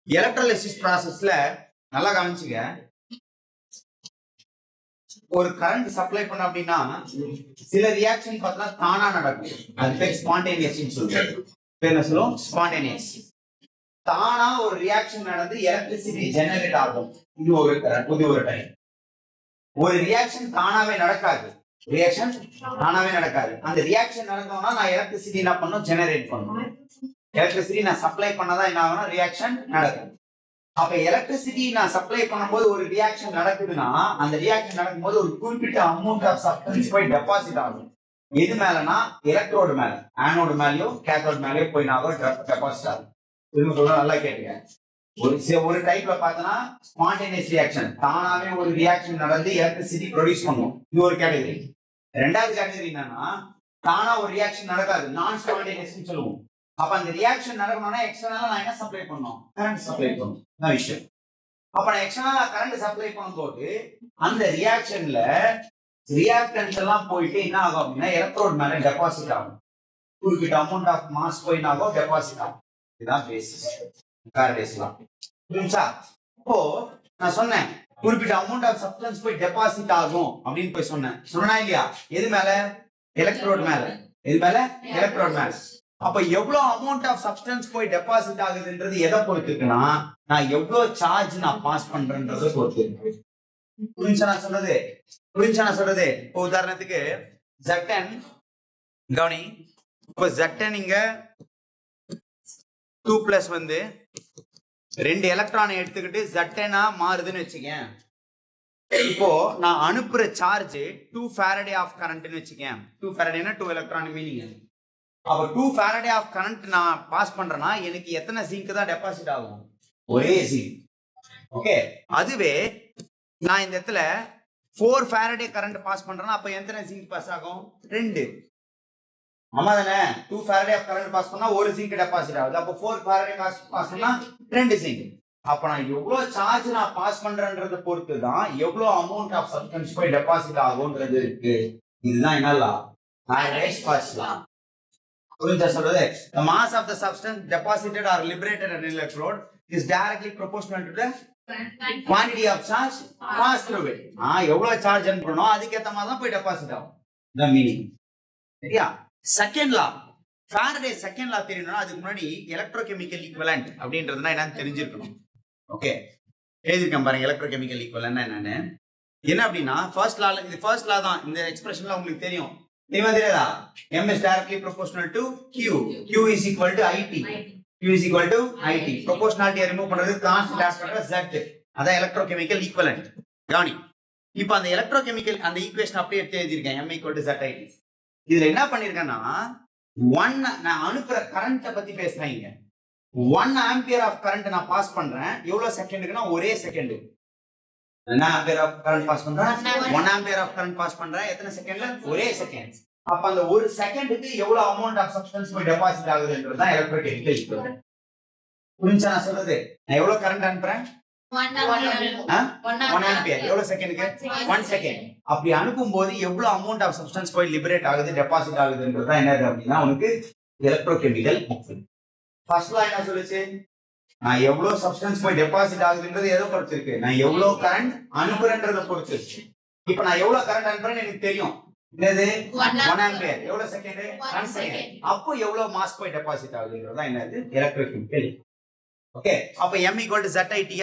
Electrolysis ப்ராசஸ்ல நல்லா கவனிச்சுங்க. ஒரு கரண்ட் சப்ளை பண்ண அப்படின்னா சில ரியாக்ஷன் பார்த்தா தானா நடக்கும். அது பேர் ஸ்பான்டேனியஸ் சொல்லுவோம். பேர் என்ன சொல்லுவோம்? ஸ்பான்டேனியஸ். தானா ஒரு ரியாக்ஷன் நடந்து எலக்ட்ரிசிட்டி ஜெனரேட் ஆகும். இது ஒரு டைம். ஒரு ரியாக்ஷன் தானாவே நடக்காது. அந்த ரியாக்ஷன் நடக்கணும்னா நான் எலக்ட்ரிசிட்டி என்ன பண்ணணும்? ஜெனரேட் பண்ணணும். எலக்ட்ரிசிட்டி நான் சப்ளை பண்ணதான் என்ன ஆகும்னா ரியாக்ஷன் நடக்கும். அப்ப எலக்ட்ரிசிட்டி நான் சப்ளை பண்ணும்போது ஒரு ரியாக்ஷன் நடக்குதுன்னா அந்த ரியாக்ஷன் நடக்கும்போது ஒரு குறிப்பிட்ட அமௌண்ட் ஆஃப் சப்ஸ்டன்ஸ் போய் டெபாசிட் ஆகும். எது மேலனா எலக்ட்ரோடு மேல, ஆனோடு மேலயோ கேத்தோடு மேலயோ போய் நான் டெபாசிட் ஆகும். திரும்ப சொல்ல நல்லா கேட்டுங்க. ஒரு டைப்ல பார்த்தனா ஸ்பான்டேனியஸ் ரியாக்ஷன், தானாவே ஒரு ரியாக்ஷன் நடந்து எலக்ட்ரிசிட்டி ப்ரொடியூஸ் பண்ணும். இது ஒரு கேட்டகரி. ரெண்டாவது கேட்டகரி என்னன்னா தானா ஒரு ரியாக்ஷன் நடக்காது, நான் ஸ்பான்டேனியஸ் சொல்லுவோம். அப்ப அந்த ரியாக்ஷன் நடக்கணும்னா எக்ஸ்டர்னலா நான் என்ன சப்ளை பண்ணணும்? கரண்ட் சப்ளை பண்ணணும். என்ன விஷயம்? அப்ப நான் எக்ஸ்டர்னலா கரண்ட் சப்ளை பண்ணும்போது அந்த ரியாக்ஷன்ல ரியாக்டன்ஸ் எல்லாம் போயிட்டு என்ன ஆகும் அப்படின்னா எலக்ட்ரோட் மேல டெபாசிட் ஆகும். குறிப்பிட்ட அமௌண்ட் ஆஃப் மாஸ் போய் என்ன ஆகும்? டெபாசிட் ஆகும். இதுதான் பேசிஸ் கார்டேஸ்லாம். புரியுதா? இப்போ நான் சொன்னேன் குறிப்பிட்ட அமௌண்ட் ஆஃப் சப்ஸ்டன்ஸ் போய் டெபாசிட் ஆகும் அப்படின்னு போய் சொன்னா இல்லையா? எது மேல? எலக்ட்ரோட் மேல. எது மேல? எலக்ட்ரோட் மேல. அப்ப எவ்வளவு அமௌண்ட் ஆஃப் சப்ஸ்டன்ஸ் போய் டெபாசிட் ஆகுதுன்றது எதை பொறுத்து இருக்குன்னா நான் எவ்வளவு சார்ஜ் நான் பாஸ் பண்றேன்றதை பொறுத்து இருக்கு. புரிஞ்சா நான் சொல்றது? இப்போ உதாரணத்துக்கு Z10 கவனி. இப்போ Z10 இங்க 2+ வந்து 2 எலக்ட்ரானை எடுத்துக்கிட்டு Z10 மாறுதுன்னு வச்சுக்கேன். இப்போ நான் அனுப்புற சார்ஜ் 2 ஃபாரடே ஆஃப் கரண்ட்னு வச்சுக்கேன். 2 ஃபாரடேனா 2 எலக்ட்ரான் மீனிங். அப்ப 2 ஃபாரடே ஆஃப் கரண்ட் நான் பாஸ் பண்றேன்னா எனக்கு எத்தனை ஜிங்க் தான் டெபாசிட் ஆகும்? ஒரே ஜிங்க். ஓகே. அதுவே நான் இந்த இடத்துல 4 ஃபாரடே கரண்ட் பாஸ் பண்றேன்னா அப்ப எத்தனை ஜிங்க் பாஸ் ஆகும்? 2. ஆமா தானே? 2 ஃபாரடே ஆஃப் கரண்ட் பாஸ் பண்ணா ஒரு ஜிங்க் டெபாசிட் ஆகுது. அப்ப 4 ஃபாரடே பாஸ் பண்ணா 2 ஜிங்க். அப்ப நான் எவ்வளவு சார்ஜ் நான் பாஸ் பண்றேன்றதை பொறுத்து தான் எவ்வளவு அமௌண்ட் ஆஃப் சப்ஸ்டன்ஸ் போய் டெபாசிட் ஆகும்ன்றது இருக்கு. இதுதான் என்ன? ஃபாரடேஸ் ஃபர்ஸ்ட் லா. புரிஞ்சா சொல்றது? The mass of the substance deposited or liberated in an electrode is directly proportional to the quantity of charge passed through it. எவ்வளவு சார்ஜ் அனுப்பணும் அதுக்கேத்த மாதிரி தான் போய் டெபாசிட் ஆகும். The meaning. சரியா? Second law, Faraday second law தெரியணும்னா அதுக்கு முன்னாடி எலக்ட்ரோகெமிக்கல் ஈக்குவலன்ட் அப்படின்றதுனா என்னன்னு தெரிஞ்சிருக்கணும். ஓகே, எழுதிருக்கேன் பாருங்க. எலக்ட்ரோகெமிக்கல் ஈக்குவலன்ட்னா என்னன்னு. என்ன அப்படின்னா ஃபர்ஸ்ட் லா தான். இந்த எக்ஸ்பிரஷன்ல உங்களுக்கு தெரியும். தெரியாதா? M is directly proportional to Q. Q is equal to IT. Proportionality remove பண்றது கான்ஸ்டன்ட் ஆட் பண்ற Z. அதான் எலக்ட்ரோகெமிக்கல் ஈக்குவலன்ட். கவனி. இப்போ அந்த எலக்ட்ரோகெமிக்கல் அந்த ஈக்குவேஷன் அப்படியே எடுத்து எழுதிருக்கேன். M equal to ZIT. இதுல என்ன பண்ணிருக்கேன்னா நான் அனுப்புற கரண்ட பத்தி பேசுறேன். 1 ஆம்பியர் ஆஃப் கரண்ட் நான் பாஸ் பண்றேன். எவ்வளவு செகண்டுக்குன்னா ஒரே செகண்ட். என்ன ஆம்பியர் ஆஃப் கரண்ட் பாஸ் பண்றேன்? 1 ஆம்பியர் ஆஃப் கரண்ட் பாஸ் பண்றேன். எத்தனை செகண்ட்ல? ஒரே செகண்ட். அப்ப அந்த ஒரு செகண்டுக்கு எவ்வளவு அமௌண்ட் ஆஃப் சப்ஸ்டன்ஸ் போய் டெபாசிட் ஆகுதுன்றது தான் எலக்ட்ரோகெமிக்கல் ஈக்குவலன்ட். புரிஞ்சா நான் சொல்றது? நான் எவ்வளவு கரண்ட் அனுப்புறேன்? 1 ஆம்பியர். எவ்வளவு செகண்டுக்கு? 1 செகண்ட். அப்படி அனுப்பும் போது எவ்வளவு அமௌண்ட் ஆஃப் சப்ஸ்டன்ஸ் போய் லிபரேட் ஆகுது, டெபாசிட் ஆகுதுன்றது தான் என்னது அப்படின்னா உனக்கு எலக்ட்ரோகெமிக்கல் ஈக்குவலன்ட். ஃபர்ஸ்ட் லா என்ன சொல்லுச்சு? நான் எவ்வளவு சப்ஸ்டன்ஸ் போய் டெபாசிட் ஆகுதுன்றது எதை பொறுத்து இருக்கு? நான் எவ்வளவு கரண்ட் அனுப்புறேன்றதை பொறுத்து இருக்கு. இப்ப நான் எவ்வளவு கரண்ட் அனுப்புறேன்னு எனக்கு தெரியும். என்னது? 1 ஆம்பியர். எவ்வளவு செகண்ட்? 1 செகண்ட். அப்போ எவ்வளவு மாஸ் போய் டெபாசிட் ஆகுதுன்றது தான் என்னது? எலக்ட்ரோகெமிக்கல். ஓகே. அப்ப M equal to ZIT.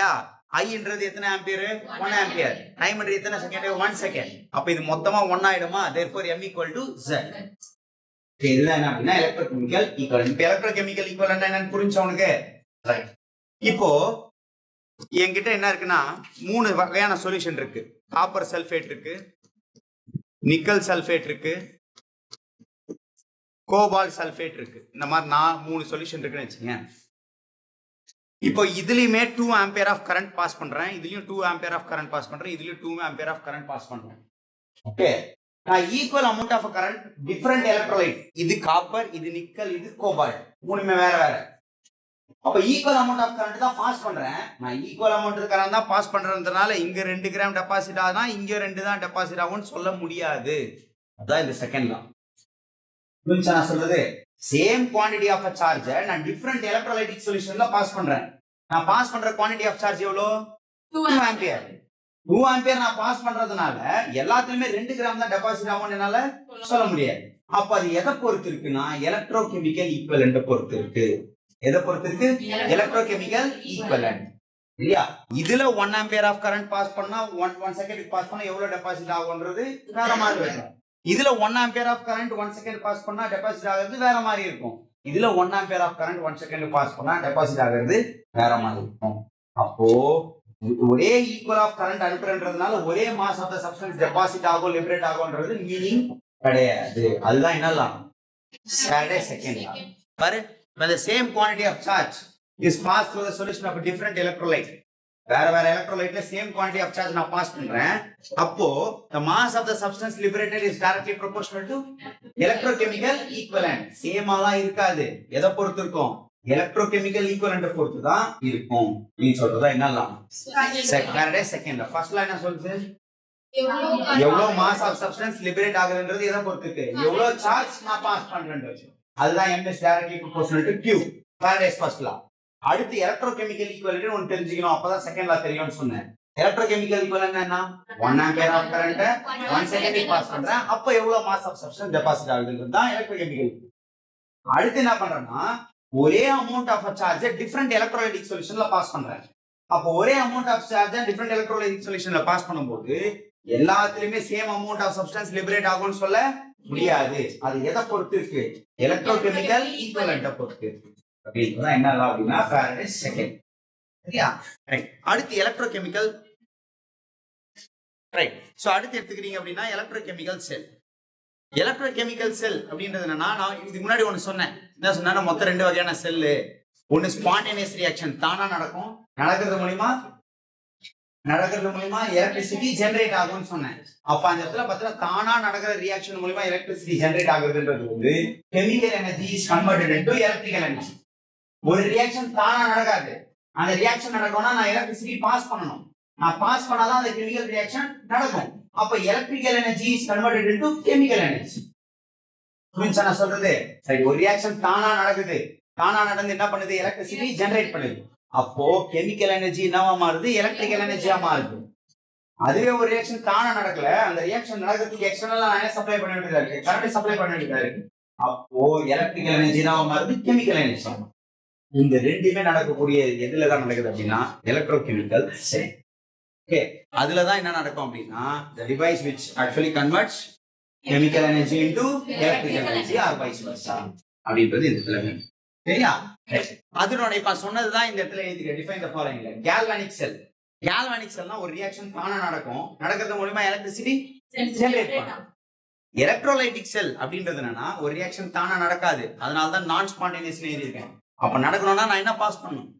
ஐன்றது எத்தனை ஆம்பியர்? 1 ஆம்பியர். டைம்ன்றது எத்தனை செகண்ட்? 1 செகண்ட். அப்ப இது மொத்தமா 1 ஆயிடுமா? therefore M equal to Z. இதுதான் என்ன அப்படின்னா எலக்ட்ரோகெமிக்கல் ஈக்குவலன்ட். இப்போ எலக்ட்ரோகெமிக்கல் ஈக்குவலன்ட் என்னன்னு புரிஞ்சா உனக்கு? ரைட். இப்போ என்கிட்ட என்ன இருக்குன்னா 3 வகையான சொல்யூஷன் இருக்கு. காப்பர் சல்ஃபேட் இருக்கு, நிக்கல் சல்ஃபேட் இருக்கு, கோபால்ட் சல்ஃபேட் இருக்கு. இந்த மாதிரி நான் 3 சொல்யூஷன் இருக்குன்னு வச்சுங்க. இப்போ இதுலயுமே 2 ஆம்பியர் ஆஃப் கரண்ட் பாஸ் பண்றேன். இதுலயும் 2 ஆம்பியர் ஆஃப் கரண்ட் பாஸ் பண்றேன். இதுலயும் 2 ஆம்பியர் ஆஃப் கரண்ட் பாஸ் பண்றேன். ஓகே. நான் equal amount of current different electrolyte. இது காப்பர், இது நிக்கல், இது கோபால்ட். மூணுமே வேற வேற. அப்ப ஈக்குவல் அமௌண்ட் ஆஃப் கரண்ட் தான் பாஸ் பண்றேன். நான் ஈக்குவல் அமௌண்ட் கரண்ட் தான் பாஸ் பண்றதுனால இங்க 2 கிராம் டெபாசிட் ஆகுதுனா இங்க 2 தான் டெபாசிட் ஆகும்னு சொல்ல முடியாது. அதான் இந்த செகண்ட் லா. புரிஞ்சா நான் சொல்றது? Same quantity of a charge நான் டிஃபரண்ட் எலக்ட்ரோலைட்டிக் சொல்யூஷன்ல பாஸ் பண்றேன். நான் பாஸ் பண்ற குவாண்டிட்டி ஆஃப் சார்ஜ் எவ்வளோ 2 ஆம்பியர் 2 ஆம்பியர் நான் பாஸ் பண்றதுனால எல்லாத்துலயுமே 2 கிராம் தான் டெபாசிட் ஆகும்னு என்னால சொல்ல முடியாது. அப்ப அது எதை பொறுத்து இருக்குன்னா எலக்ட்ரோகெமிக்கல் ஈக்குவலன்ட் பொறுத்து இருக்கு. எதை பொறுத்து இருக்கு? Electrochemical equivalent. இல்லையா? இதுல 1 ஆம்பியர் ஆஃப் கரண்ட் பாஸ் பண்ணா 1 செகண்ட் பாஸ் பண்ணா எவ்வளவு டெபாசிட் ஆகும்ன்றது வேற மாதிரி இருக்கும். இதுல 1 ampere of current 1 second pass பண்ணா டெபாசிட் ஆகிறது வேற மாதிரி இருக்கும். இதுல 1 ampere of current 1 second pass பண்ணா டெபாசிட் ஆகிறது வேற மாதிரி இருக்கும். அப்போ ஒரே ஈக்குவல் ஆஃப் கரண்ட் அனுப்புறதுனால ஒரே mass of the substance deposit ஆகும் லிபரேட் ஆகும்ன்றது மீனிங் கிடையாது. அதுதான் என்னலாம் Faraday second law. பாரு, when the same quantity of charge is passed through the solution of a different electrolyte, வேற எலக்ட்ரோலைட்ல சேம் குவாண்டிட்டி ஆஃப் சார்ஜ் நான் பாஸ் பண்றேன். அப்போ the mass of the substance liberated is directly proportional to electrochemical equivalent. சேமாலாம் இருக்காது. எதை பொறுத்து இருக்கும்? Electrochemical equivalent பொறுத்து தான் இருக்கும். நீ சொல்றதா என்னலாம் Faraday second law. ஃபர்ஸ்ட் லா என்ன சொல்லுது? எவ்வளவு மாஸ் ஆஃப் சப்ஸ்டன்ஸ் லிபரேட் ஆகுதுன்றது எதை பொறுத்து இருக்கு? எவ்வளவு சார்ஜ் நான் பாஸ் பண்றேன்றது. அதுதான் m is directly proportional to q. Faraday's first law. அடுத்து எலக்ட்ரோகெமிக்கல் ஈக்குவலன்ட் ஒன்னு தெரிஞ்சுக்கணும். அப்பதான் செகண்ட் லா தெரியும்னு சொன்னேன். எலக்ட்ரோகெமிக்கல் ஈக்குவலன்ட் என்ன? 1 ampere of current 1 second pass பண்றேன். அப்ப எவ்வளவு மாஸ் ஆஃப் சப்ஸ்டன்ஸ் டெபாசிட் ஆகுதுன்றது தான் எலக்ட்ரோகெமிக்கல். அடுத்து என்ன பண்றேன்னா ஒரே amount of charge different electrolytic சொல்யூஷன்ல பாஸ் பண்றேன். அப்போ ஒரே amount of charge different electrolytic சொல்யூஷன்ல பாஸ் பண்ணும்போது எல்லாத்துலயுமே same amount of substance liberate ஆகும்னு சொல்ல முடியாது. அது எதை பொறுத்து இருக்கு? எலக்ட்ரோகெமிக்கல் ஈக்குவலன்ட் பொறுத்து இருக்கு. அப்படின்னா என்ன அப்படின்னா Faraday second. சரியா? ரைட். அடுத்து எலக்ட்ரோகெமிக்கல். ரைட். சோ அடுத்து எடுத்துக்கிறீங்க அப்படின்னா எலக்ட்ரோகெமிக்கல் செல். எலக்ட்ரோகெமிக்கல் செல் அப்படின்றது என்னன்னா நான் இதுக்கு முன்னாடி ஒன்னு சொன்னேன். என்ன சொன்னா மொத்தம் 2 வகையான செல். ஒன்னு ஸ்பான்டேனியஸ் ரியாக்ஷன் தானா நடக்கும். நடக்கிறது மூலமா எலக்ட்ரிசிட்டி ஜெனரேட் ஆகும்னு சொன்னேன். அப்ப அந்த இடத்துல பார்த்தா தானா நடக்கிற ரியாக்ஷன் மூலமா எலக்ட்ரிசிட்டி ஜெனரேட் ஆகுதுன்றது வந்து chemical energy is converted into electrical energy. ஒரு ரியாக்ஷன் தானா நடக்காது. அந்த ரியாக்ஷன் நடக்கணும்னா நான் எலக்ட்ரிசிட்டி பாஸ் பண்ணணும். நான் பாஸ் பண்ணாதான் அந்த கெமிக்கல் ரியாக்ஷன் நடக்கும். அப்ப electrical energy is converted into chemical energy. புரிஞ்சா நான் சொல்றது? சரி, ஒரு ரியாக்ஷன் தானா நடக்குது. தானா நடந்து என்ன பண்ணுது? எலக்ட்ரிசிட்டி ஜெனரேட் பண்ணுது. அப்போ கெமிக்கல் எனர்ஜி என்னவா மாறுது? எலக்ட்ரிக்கல் எனர்ஜியா மாறுது. அதுவே ஒரு ரியாக்ஷன் தானா நடக்கல. அந்த ரியாக்ஷன் நடக்கிறதுக்கு எக்ஸ்டர்னலா நான் சப்ளை பண்ண வேண்டியதா இருக்கு, கரண்ட் சப்ளை பண்ண வேண்டியதா இருக்கு. அப்போ எலக்ட்ரிக்கல் எனர்ஜி என்னவா மாறுது? Chemical energy. இந்த ரெண்டுமே நடக்கக்கூடிய எதுல தான் நடக்குது அப்படின்னா எலக்ட்ரோகெமிக்கல் செல். ஓகே, அதுலதான் என்ன நடக்கும் அப்படின்னா the device which actually converts chemical energy into electrical energy or vice versa அப்படின்றது இந்த இடத்துல வேணும். சரியா? அதனோட இப்ப சொன்னதுதான் இந்த இடத்துல எழுதிக்க. டிஃபைன் தி ஃபாலோயிங்ல கேல்வானிக் செல். கேல்வானிக் செல்னா ஒரு ரியாக்ஷன் தானா நடக்கும். நடக்கிறது மூலமா எலக்ட்ரிசிட்டி ஜெனரேட் பண்ணும். எலக்ட்ரோலைட்டிக் செல் அப்படின்றது என்னன்னா ஒரு ரியாக்ஷன் தானா நடக்காது. அதனால தான் நான் ஸ்பான்டேனியஸ்னு எழுதியிருக்கேன். அப்ப நடக்கணும்னா நான் என்ன பாஸ் பண்ணணும்?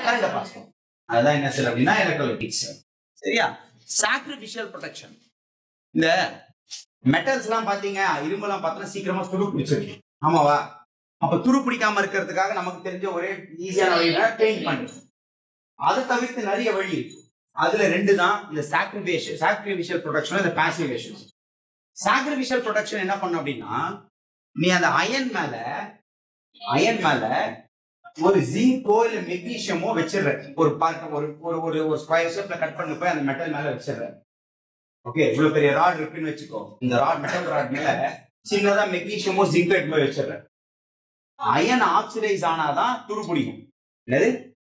கரண்ட் பாஸ் பண்ணணும். அதுதான் என்ன செல் அப்படின்னா எலக்ட்ரோலைட்டிக் செல். சரியா? Sacrificial protection. இந்த மெட்டல்ஸ் எல்லாம் பாத்தீங்க, இரும்பு எல்லாம் பார்த்தா சீக்கிரமா துரு பிடிச்சிருக்கு. ஆமாவா? அப்ப துரு பிடிக்காம இருக்கிறதுக்காக நமக்கு தெரிஞ்ச ஒரே ஈஸியான வழியில பெயிண்ட் பண்றது. அதை தவிர்த்து நிறைய வழி இருக்கு. அதுல 2 தான் இந்த சாக்ரிஃபிஷியல் ப்ரொடெக்ஷன், இந்த பாசிவேஷன். சாக்ரிஃபிஷியல் ப்ரொடெக்ஷன் என்ன பண்ணும் அப்படின்னா நீ அந்த அயன் மேல ஒரு ஜிங்கோ இல்ல மெக்னீசியமோ வச்சிடுற. ஒரு ஒரு ஸ்கொயர் ஷேப்ல கட் பண்ணி போய் அந்த மெட்டல் மேல வச்சிடுற. ஓகே, இவ்வளவு பெரிய ராட் இருக்குன்னு வச்சுக்கோ. இந்த மெட்டல் ராட் மேல சின்னதா மெக்னீசியமோ ஜிங்கோ எடுத்து போய் வச்சிடுற. அயன் ஆக்சிடைஸ் ஆனாதான் துரு பிடிக்கும்.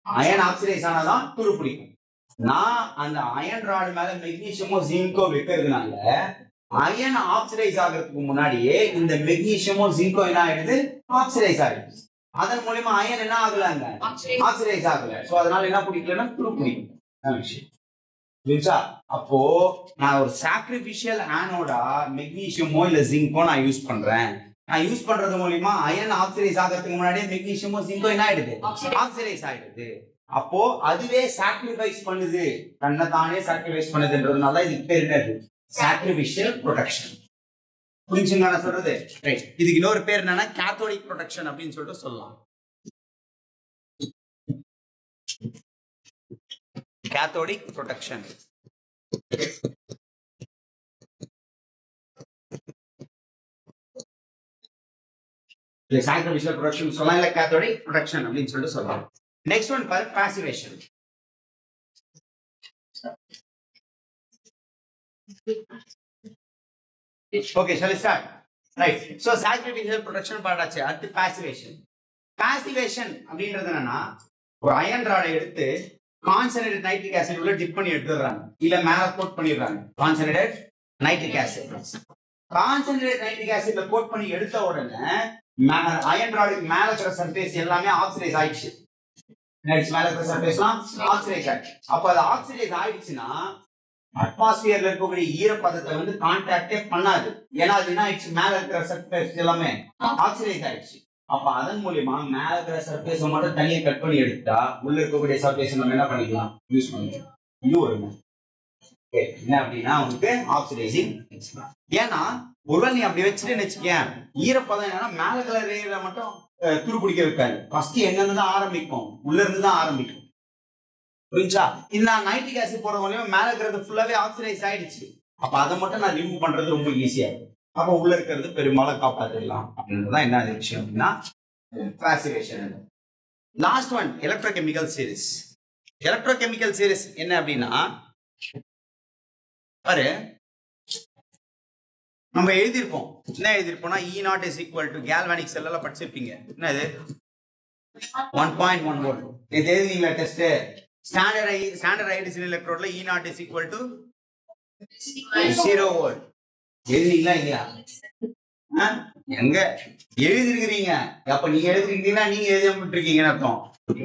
அயன் ஆக்சிடைஸ் ஆனாதான் துரு பிடிக்கும். நான் அந்த அயன் ராட் மேல மெக்னீசியமோ ஜிங்கோ வைக்கிறதுனால அயன் ஆக்சிடைஸ் ஆகிறதுக்கு முன்னாடியே இந்த மெக்னீசியமோ ஜிங்கோ என்ன ஆயிடுது? ஆக்சிடைஸ் ஆயிடுது. அதன் மூலமா அயன் என்ன ஆகலங்க? ஆக்சிடைஸ் ஆகல. சோ அதனால என்ன பிடிக்கலன்னா துரு பிடிக்கும். அப்போ நான் ஒரு சாக்ரிஃபிஷியல் ஆனோடா மெக்னீசியமோ இல்ல ஜிங்கோ நான் யூஸ் பண்றேன். நான் யூஸ் பண்றது மூலமா அயன் ஆக்சிடைஸ் ஆகிறதுக்கு முன்னாடியே மெக்னீசியமோ ஜிங்கோ என்ன ஆயிடுது? ஆக்சிடைஸ் ஆயிடுது. அப்போ அதுவே சாக்ரிஃபைஸ் பண்ணுது, தன்னை தானே சாக்ரிஃபைஸ் பண்ணுதுன்றதுனால இதுக்கு பேர் என்னது? Sacrificial protection. புரிஞ்சுங்களா நான் சொல்றது? ரைட். இதுக்கு இன்னொரு பேர் என்னன்னா கேத்தோடிக் ப்ரொடெக்ஷன் அப்படின்னு சொல்லிட்டு சொல்லலாம். Cathodic protection. சாக்ரிஃபிஷியல் ப்ரொடெக்ஷன் சொல்லலாம், இல்ல கேத்தோடிக் ப்ரொடெக்ஷன் அப்படின்னு சொல்லிட்டு சொல்லலாம். Next one பாரு passivation. Okay, shall we start? Right. So saturated initial protection பார்த்தாச்சு. அடுத்து passivation. Passivation அப்படின்றது என்னன்னா ஒரு அயன் ராடை எடுத்து கான்சன்ட்ரேட்டட் நைட்ரிக் ஆசிட் உள்ள டிப் பண்ணி எடுத்துறாங்க இல்ல மேல கோட் பண்ணிடுறாங்க. Concentrated nitric acid concentrated nitric ஆசிட்ல கோட் பண்ணி எடுத்த உடனே அயன் ராடுக்கு மேல இருக்கிற சர்ஃபேஸ் எல்லாமே ஆக்சிடைஸ் ஆயிடுச்சு. மேல இருக்கிற சர்ஃபேஸ்லாம் ஆக்சிடைஸ் ஆயிடுச்சு. அப்ப அது ஆக்சிடைஸ் ஆயிடுச்சுன்னா அட்மாஸ்பியர்ல இருக்கக்கூடிய ஈரப்பதத்தை வந்து கான்டாக்டே பண்ணாது. ஏன்னா அது என்ன ஆயிடுச்சு, மேல இருக்கிற சர்ஃபேஸ் எல்லாமே ஆக்சிடைஸ் ஆயிடுச்சு. அப்ப அதன் மூலியமா மேல இருக்கிற சர்ஃபேஸை மட்டும் தனியா கட் பண்ணி எடுத்தா உள்ள இருக்கக்கூடிய சர்ஃபேஸ் நம்ம என்ன பண்ணிக்கலாம், யூஸ் பண்ணிக்கலாம். இது ஒரு என்ன அப்படின்னா உங்களுக்கு ஆக்சிடைசிங். ஏன்னா ஒருவேளை நீ அப்படி வச்சுட்டு வச்சுக்கேன், ஈரப்பதம் என்னன்னா மேல கலர் ஏரியா மட்டும் துரு பிடிக்க வைக்காது. ஃபர்ஸ்ட் எங்க இருந்து தான் ஆரம்பிக்கும், உள்ள இருந்து தான் ஆரம்பிக்கும். புரிஞ்சா? இந்த நைட்ரிக் ஆசிட் போற மூலியமா மேல இருக்கிறது ஃபுல்லாவே ஆக்சிடைஸ் ஆயிடுச்சு. அப்ப அதை மட்டும் நான் ரிமூவ் பண்றது ரொம்ப ஈஸியா இருக்கும். அப்ப உள்ள இருக்கிறது பெரும்பாலும் காப்பாற்றிடலாம் அப்படின்றதுதான் என்ன விஷயம் அப்படின்னா passivation. Last one electrochemical series. Electrochemical series என்ன அப்படின்னா பாரு, நம்ம எழுதியிருப்போம். என்ன எழுதியிருப்போம்னா E0 is equal to galvanic cell எல்லாம் படிச்சிருப்பீங்க. என்ன இது 1.1 volt. இது எழுதிங்களா டெஸ்ட்? ஸ்டாண்டர்ட் ஐடிசின் எலக்ட்ரோட்ல E0 is equal to 0 volt. எழுதிங்களா இல்லையா? எங்க எழுதிருக்கிறீங்க? அப்ப நீங்க எழுதிருக்கீங்கன்னா நீங்க எழுதிருக்கீங்கன்னு அர்த்தம்.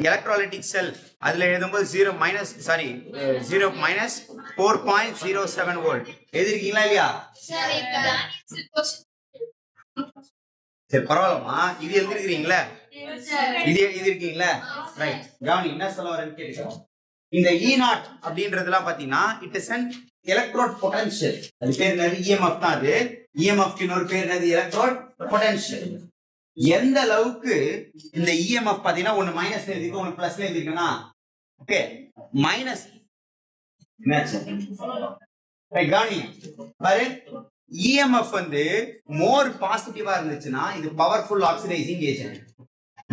எலக்ட்ரோலைட்டிக் செல் அதுல எழுதும்போது 0 மைனஸ் 4.07 வோல்ட் எழுதிருக்கீங்களா இல்லையா? சரி பரவாயில்லமா, இது எழுதிருக்கீங்களா? இது எழுதிருக்கீங்களா? ரைட். கவனி என்ன சொல்ல வரேன்னு கேட்டுக்கோங்க. இந்த E0 அப்படின்றதுலாம் பாத்தீங்கன்னா it is an electrode potential. அது பேர் என்னது? EMF தான். அது EMF க்கு இன்னொரு பேர் என்னது? Electrode potential. எந்த அளவுக்கு இந்த EMF பாத்தீங்கன்னா ஒன்னு மைனஸ்ல எழுதிருக்கு, ஒன்னு பிளஸ்ல எழுதிருக்குன்னா ஓகே மைனஸ் என்னாச்சு? கவனி பாரு, EMF வந்து மோர் பாசிட்டிவா இருந்துச்சுன்னா இது பவர்ஃபுல் ஆக்சிடைசிங் ஏஜென்ட்.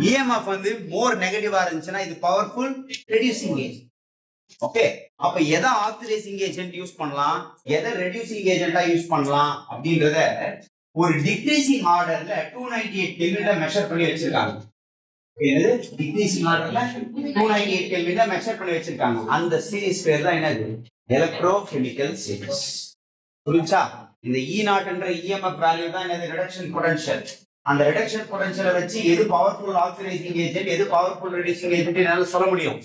EMF வந்து மோர் நெகட்டிவா இருந்துச்சுன்னா இது பவர்ஃபுல் ரெடியூசிங் ஏஜென்ட். ஓகே, அப்ப எதை ஆக்சிடைசிங் ஏஜென்ட் யூஸ் பண்ணலாம், எதை ரெடியூசிங் ஏஜென்ட்டா யூஸ் பண்ணலாம் அப்படின்றத ஒரு டிக்ரீசிங் ஆர்டர்ல 298 கெல்வின்ல மெஷர் பண்ணி வச்சிருக்காங்க. என்னது? டிக்ரீசிங் ஆர்டர்ல 298 கெல்வின்ல மெஷர் பண்ணி வச்சிருக்காங்க. அந்த சீரிஸ் பேர் தான் என்னது? Electrochemical series. புரிஞ்சா? இந்த E0 என்ற EMF வேல்யூ தான் என்னது? Reduction potential. அந்த ரிடக்ஷன் பொட்டன்ஷியலை வச்சு எது பவர்ஃபுல் ஆக்சிடைசிங் ஏஜென்ட், எது பவர்ஃபுல் ரெடியூசிங் ஏஜென்ட் என்னால சொல்ல முடியும்.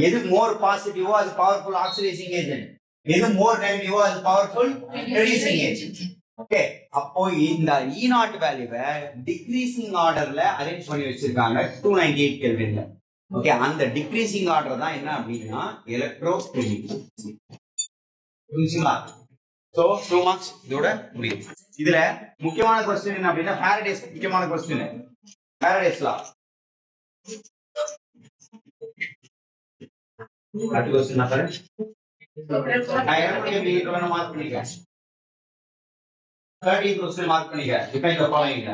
எது மோர் பாசிட்டிவோ அது பவர்ஃபுல் ஆக்சிடைசிங் ஏஜென்ட், எது மோர் நெகட்டிவோ அது பவர்ஃபுல் ரெடியூசிங் ஏஜென்ட். ஓகே, அப்போ இந்த E0 வேல்யூவை டிக்ரீசிங் ஆர்டர்ல அரேஞ்ச் பண்ணி வச்சிருக்காங்க 298 கெல்வின்ல. ஓகே, அந்த டிக்ரீசிங் ஆர்டர் தான் என்ன அப்படின்னா எலக்ட்ரோகெமிக்கல். புரிஞ்சுங்களா? சோ 2 மார்க்ஸ் இதோட முடியும். இதுல முக்கியமான क्वेश्चन என்ன அப்படின்னா ஃபாரடேஸ் முக்கியமான क्वेश्चन. ஃபாரடேஸ் லா அடுத்த क्वेश्चन என்ன பாரு. நான் எனக்கு மீட்டர் மார்க் பண்ணிக்கிறேன். 30 क्वेश्चन மார்க் பண்ணிக்கிறேன். Depend the following.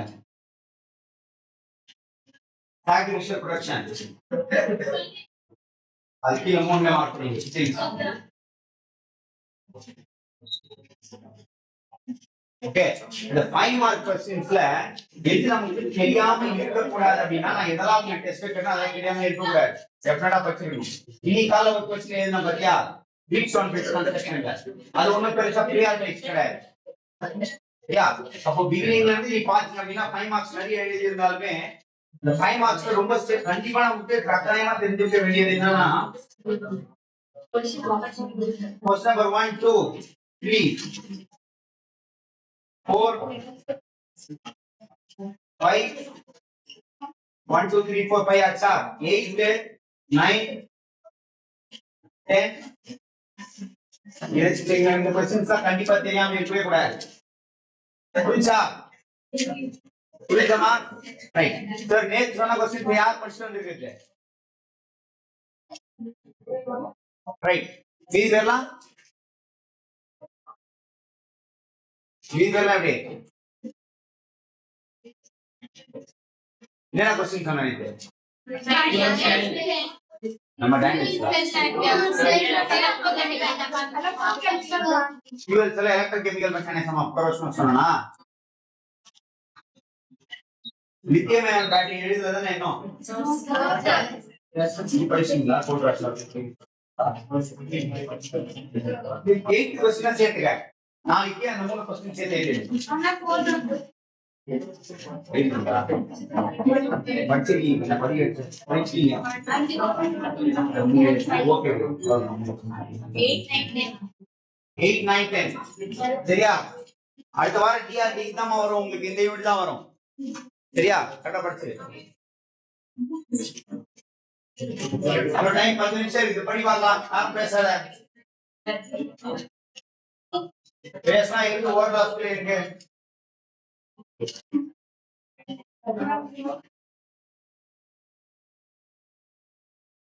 Sacrifice production அதுக்கு அமௌண்ட் மார்க் பண்ணிக்கிறேன். ஓகே, இந்த 5 மார்க் क्वेश्चंसல எது நமக்கு தெரியாம இருக்க கூடாது அப்படினா நான் எதெல்லாம் உங்களுக்கு டெஸ்ட் பண்ணா அத தெரியாம இருக்க கூடாது. டெஃபினட்டா படிச்சிரணும். இன்னைக்கால ஒரு क्वेश्चन எழுதுன பத்தியா பிட்ஸ் ஆன் பிட்ஸ் கன்ஸ்ட்ரக்ஷன் அது ஒண்ணு பெருசா ப்ரியாரிட்டி கிடையாது. யா, அப்போ பிகினிங்ல இருந்து நீ பாத்தீங்க அப்படினா 5 மார்க்ஸ் நிறைய எழுதி இருந்தாலுமே இந்த 5 மார்க்ஸ் ரொம்ப கண்டிப்பா நமக்கு கட்டாயமா தெரிஞ்சுக்க வேண்டியது என்னன்னா क्वेश्चन நம்பர் 1 2 3 4 5 1 2 3 4 5 अच्छा 8 9 10 ये चेकिंग இந்த क्वेश्चंस கண்டிப்பா தெரியாம இருக்கவே கூடாது. புரிஞ்சா? புரியுதா? ரைட். சார் நேத்து சொன்ன क्वेश्चन யார் படிச்சிட்டு வந்திருக்கீங்க? ரைட். இது வரலாம் எப்படி என்ன क्वेश्चन சொன்னீங்க? நம்ம டைனமிக்ஸ்ல ஃபியூவல்ஸ்ல எலக்ட்ரோகெமிக்கல் மெக்கானிசம் அப்ரோச் சொன்னா லித்தியம் அயன் பேட்டரி எழுதுறதுன்னா என்ன படிச்சீங்களா போட்ராஸ்ல 8 क्वेश्चन சேர்த்துக்க நாளைக்கு அந்த 3 क्वेश्चन சேர்த்து எழுது படிச்சிருக்கீங்க படிச்சிருக்கீங்க ஓகே 8 9 10 சரியா அடுத்த வாரம் டிஆர்டி தான் வரும் உங்களுக்கு இந்த யூனிட் தான் வரும் சரியா கரெக்டா படிச்சு அப்புறம் டைம் 10 நிமிஷம் இருக்கு படி பார்க்கலாம் நான் பேசல பேசினா இருக்கு ஓவர் லாஸ்ட்ல இருக்கு